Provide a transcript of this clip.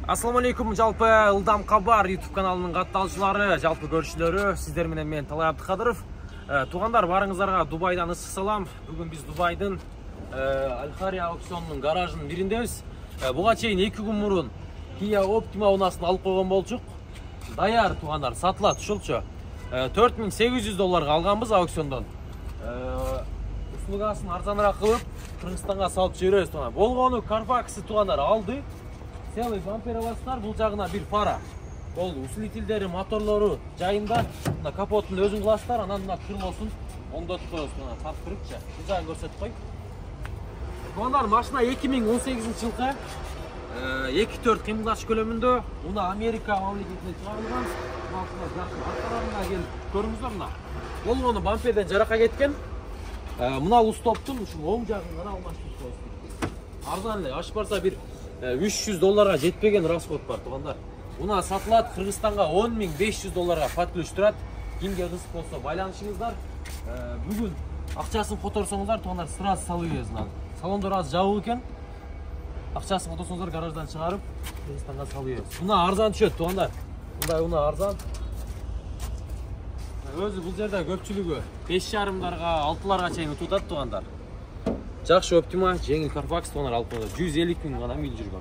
Assalamu алейкум, жалпы Ылдам Кабар YouTube каналының катталуучулары, жалпы көрүүчүлөрү, сиздер менен мен Талай Абдыкадыров. Туугандар, барыңыздарга Дубайдан ысык салам. Бүгүн биз Дубайдын Аль-Хари аукционунун гаражынын бириндебиз. Буга чейин 2 күн мурун Kia Optima унасын алып койгон болчук. Даяр туугандар, сатылат ушулчу. $4800 алганбыз аукциондон. Услугасын арзаныраак кылып, Кыргызстанга салып жиберебиз туугандар. Болгону Carfax'ы туугандар алды. Целый бамперовастар, бул жагына бир фара. Ол усилителдери, моторлору жайында. Мына капотун өзүң кыласыздар, анан мына крылосун оңдотуп коесуз. Мына тарттырыпчы. Бул жагын көрсөтүп кой. Туугандар, машина 2018-жылкы 2.4 кыймылдаш көлөмүндө. Муна Америка мамлекетинен чыгарылган. Аркаларына келип көрүңүздөр мына. Болгону бамперден жарака кеткен. Мына устоптун ушул оң жагын гана алмаштырып коесуз. Арзан эле, аш барса бир $300 жетпеген расход бар туугандар. Муна сатылат Кыргызстанга $10.500 под ключ турат. Кимге кызык болсо байланышыңыздар. Бүгүн акчасын которсоңуздар туугандар, сразу салып беребиз. Салондор аз жабык экен. Акчасын которсоңуздар гараждан чыгарып, Кыргызстанга салып беребиз. Муна арзан түшөт туугандар. Мындай муна арзан. Өзү бул жерде көпчүлүгү 5,5дарга, 6ларга чейин утуп атат туугандар. Жакшы Optima, жеңил Carfax туугандар алып койгон. 150 күн гана мил жүргөн.